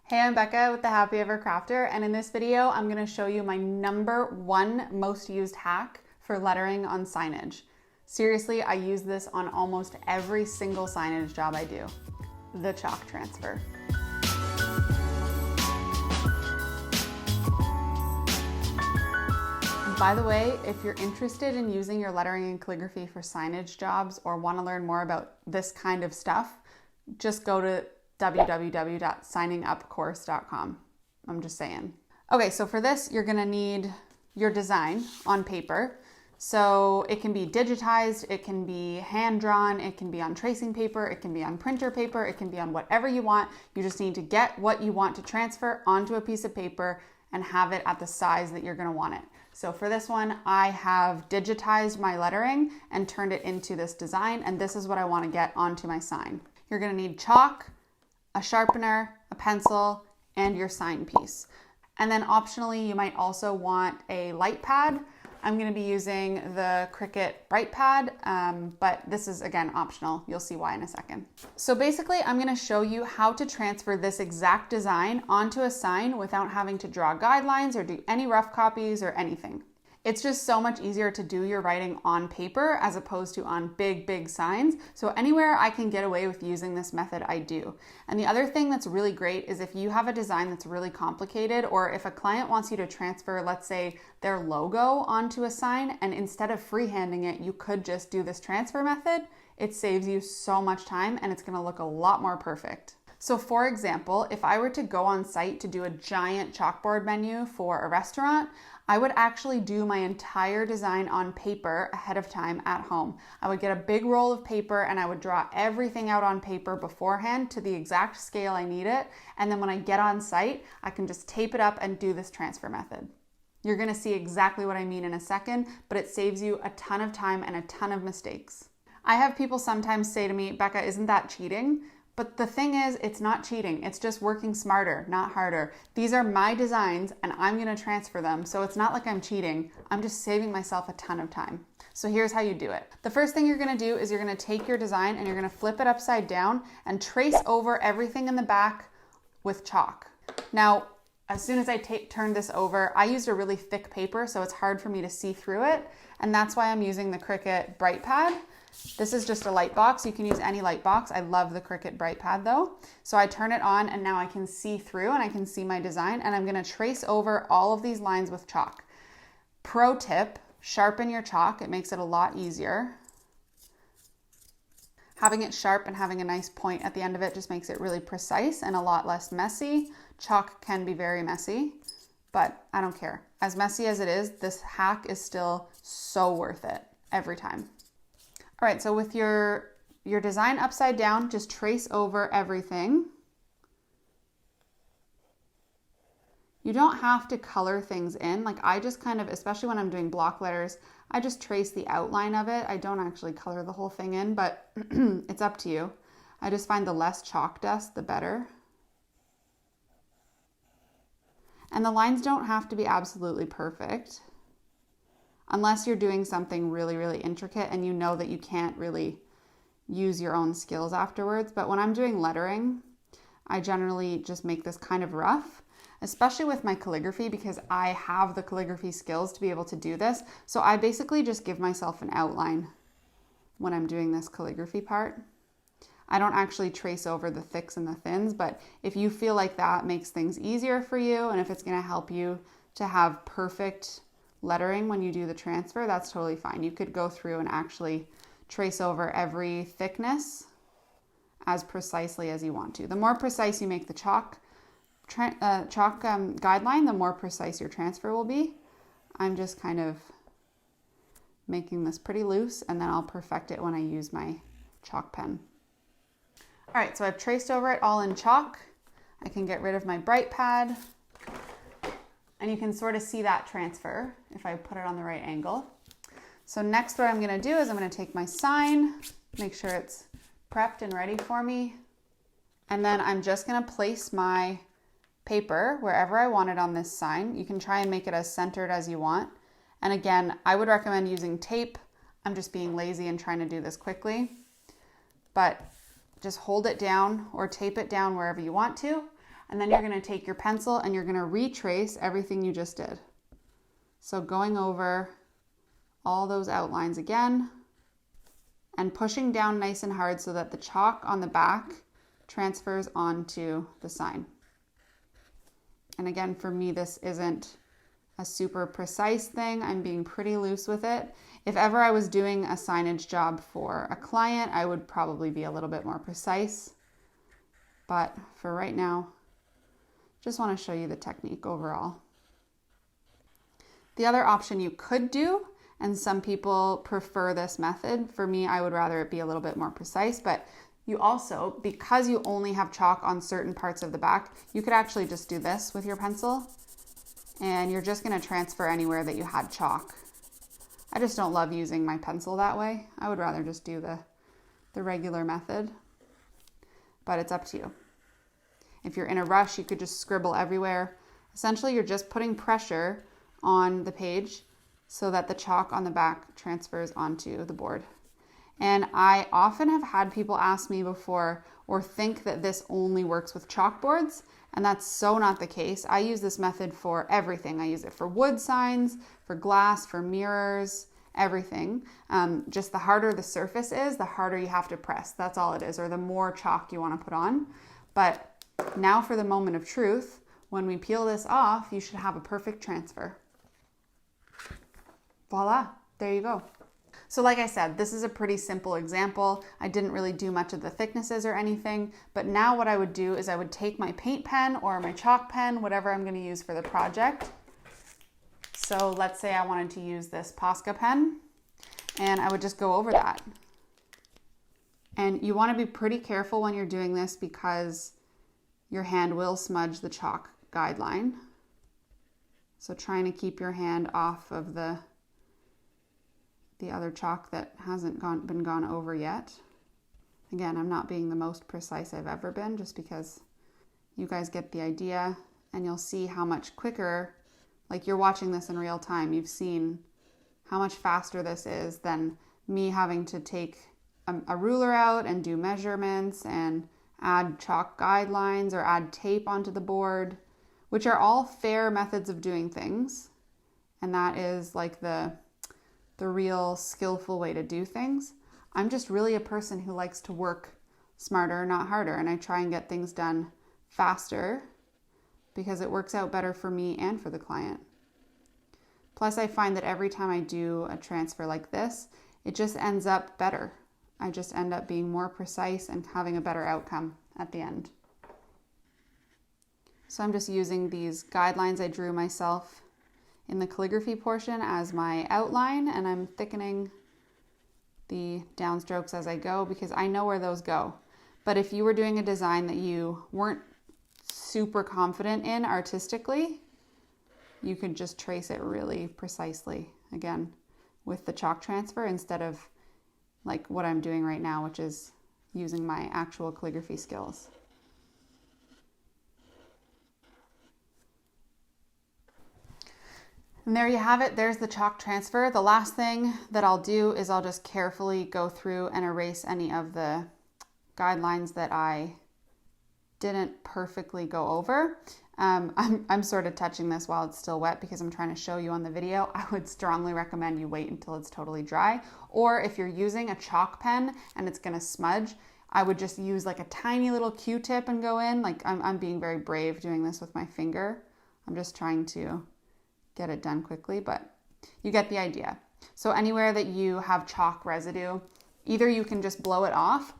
Hey, I'm Becca with the Happy Ever Crafter, and in this video, I'm going to show you my #1 most used hack for lettering on signage. Seriously, I use this on almost every single signage job I do. The chalk transfer. By the way, if you're interested in using your lettering and calligraphy for signage jobs or want to learn more about this kind of stuff, just go to www.signingupcourse.com. I'm just saying. Okay, so for this, you're gonna need your design on paper. So it can be digitized, it can be hand-drawn, it can be on tracing paper, it can be on printer paper, it can be on whatever you want. You just need to get what you want to transfer onto a piece of paper and have it at the size that you're gonna want it. So for this one, I have digitized my lettering and turned it into this design, and this is what I wanna get onto my sign. You're gonna need chalk, a sharpener, a pencil, and your sign piece. And then optionally, you might also want a light pad. I'm going to be using the Cricut Bright Pad, but this is again optional. You'll see why in a second. So basically, I'm going to show you how to transfer this exact design onto a sign without having to draw guidelines or do any rough copies or anything. It's just so much easier to do your writing on paper as opposed to on big signs. So anywhere I can get away with using this method, I do. And the other thing that's really great is if you have a design that's really complicated, or if a client wants you to transfer, let's say, their logo onto a sign, and instead of freehanding it, you could just do this transfer method. It saves you so much time and it's gonna look a lot more perfect. So for example, if I were to go on site to do a giant chalkboard menu for a restaurant, I would actually do my entire design on paper ahead of time at home. I would get a big roll of paper and I would draw everything out on paper beforehand to the exact scale I need it. And then when I get on site, I can just tape it up and do this transfer method. You're gonna see exactly what I mean in a second, but it saves you a ton of time and a ton of mistakes. I have people sometimes say to me, Becca, isn't that cheating? But the thing is, it's not cheating. It's just working smarter, not harder. These are my designs and I'm gonna transfer them. So it's not like I'm cheating. I'm just saving myself a ton of time. So here's how you do it. The first thing you're gonna do is you're gonna take your design and you're gonna flip it upside down and trace over everything in the back with chalk. Now, as soon as I turn this over, I used a really thick paper, so it's hard for me to see through it. And that's why I'm using the Cricut Bright Pad. This is just a light box. You can use any light box. I love the Cricut Bright Pad though. So I turn it on and now I can see through and I can see my design, and I'm gonna trace over all of these lines with chalk. Pro tip, sharpen your chalk. It makes it a lot easier. Having it sharp and having a nice point at the end of it just makes it really precise and a lot less messy. Chalk can be very messy, but I don't care. As messy as it is, this hack is still so worth it every time. All right, so with your design upside down, just trace over everything. You don't have to color things in. Like I just kind of, especially when I'm doing block letters, I just trace the outline of it. I don't actually color the whole thing in, but it's up to you. I just find the less chalk dust, the better. And the lines don't have to be absolutely perfect, unless you're doing something really intricate and you know that you can't really use your own skills afterwards. But when I'm doing lettering, I generally just make this kind of rough, especially with my calligraphy, because I have the calligraphy skills to be able to do this. So I basically just give myself an outline when I'm doing this calligraphy part. I don't actually trace over the thicks and the thins, but if you feel like that makes things easier for you and if it's gonna help you to have perfect lettering when you do the transfer, that's totally fine. You could go through and actually trace over every thickness as precisely as you want to. The more precise you make the chalk guideline, the more precise your transfer will be. I'm just kind of making this pretty loose and then I'll perfect it when I use my chalk pen. All right, so I've traced over it all in chalk. I can get rid of my Bright Pad. And you can sort of see that transfer if I put it on the right angle. So next what I'm gonna do is I'm gonna take my sign, make sure it's prepped and ready for me. And then I'm just gonna place my paper wherever I want it on this sign. You can try and make it as centered as you want. And again, I would recommend using tape. I'm just being lazy and trying to do this quickly. But just hold it down or tape it down wherever you want to. And then you're gonna take your pencil and you're gonna retrace everything you just did. So going over all those outlines again and pushing down nice and hard so that the chalk on the back transfers onto the sign. And again, for me, this isn't a super precise thing. I'm being pretty loose with it. If ever I was doing a signage job for a client, I would probably be a little bit more precise. But for right now, just want to show you the technique overall. The other option you could do, and some people prefer this method, for me, I would rather it be a little bit more precise, but you also, because you only have chalk on certain parts of the back, you could actually just do this with your pencil, and you're just going to transfer anywhere that you had chalk. I just don't love using my pencil that way. I would rather just do the regular method, but it's up to you. If you're in a rush, you could just scribble everywhere. Essentially, you're just putting pressure on the page so that the chalk on the back transfers onto the board. And I often have had people ask me before or think that this only works with chalkboards, and that's so not the case. I use this method for everything. I use it for wood signs, for glass, for mirrors, everything. Just the harder the surface is, the harder you have to press. That's all it is, or the more chalk you want to put on. But now for the moment of truth, when we peel this off, you should have a perfect transfer. Voila, there you go. So like I said, this is a pretty simple example. I didn't really do much of the thicknesses or anything, but now what I would do is I would take my paint pen or my chalk pen, whatever I'm going to use for the project. So let's say I wanted to use this Posca pen, and I would just go over that. And you want to be pretty careful when you're doing this because your hand will smudge the chalk guideline. So trying to keep your hand off of the other chalk that hasn't been gone over yet. Again, I'm not being the most precise I've ever been, just because you guys get the idea, and you'll see how much quicker, like you're watching this in real time, you've seen how much faster this is than me having to take a ruler out and do measurements and add chalk guidelines or add tape onto the board, which are all fair methods of doing things. And that is like the real skillful way to do things. I'm just really a person who likes to work smarter, not harder, and I try and get things done faster because it works out better for me and for the client. Plus, I find that every time I do a transfer like this, it just ends up better. I just end up being more precise and having a better outcome at the end. So I'm just using these guidelines I drew myself in the calligraphy portion as my outline, and I'm thickening the downstrokes as I go because I know where those go. But if you were doing a design that you weren't super confident in artistically, you could just trace it really precisely, again, with the chalk transfer instead of like what I'm doing right now, which is using my actual calligraphy skills. And there you have it. There's the chalk transfer. The last thing that I'll do is I'll just carefully go through and erase any of the guidelines that I didn't perfectly go over. I'm sort of touching this while it's still wet because I'm trying to show you on the video. I would strongly recommend you wait until it's totally dry. Or if you're using a chalk pen and it's gonna smudge, I would just use like a tiny little Q-tip and go in. Like I'm being very brave doing this with my finger. I'm just trying to get it done quickly, but you get the idea. So anywhere that you have chalk residue, either you can just blow it off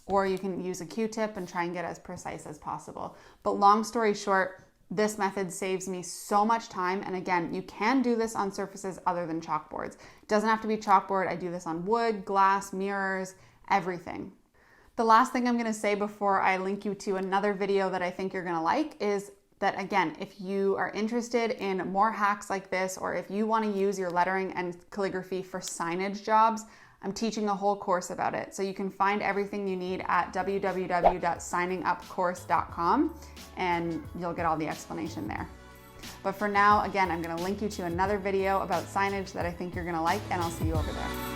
or you can use a Q-tip and try and get as precise as possible. But long story short, this method saves me so much time. And again, you can do this on surfaces other than chalkboards. It doesn't have to be chalkboard. I do this on wood, glass, mirrors, everything. The last thing I'm gonna say before I link you to another video that I think you're gonna like is that, again, if you are interested in more hacks like this, or if you want to use your lettering and calligraphy for signage jobs, I'm teaching a whole course about it. So you can find everything you need at www.signingupcourse.com and you'll get all the explanation there. But for now, again, I'm going to link you to another video about signage that I think you're going to like, and I'll see you over there.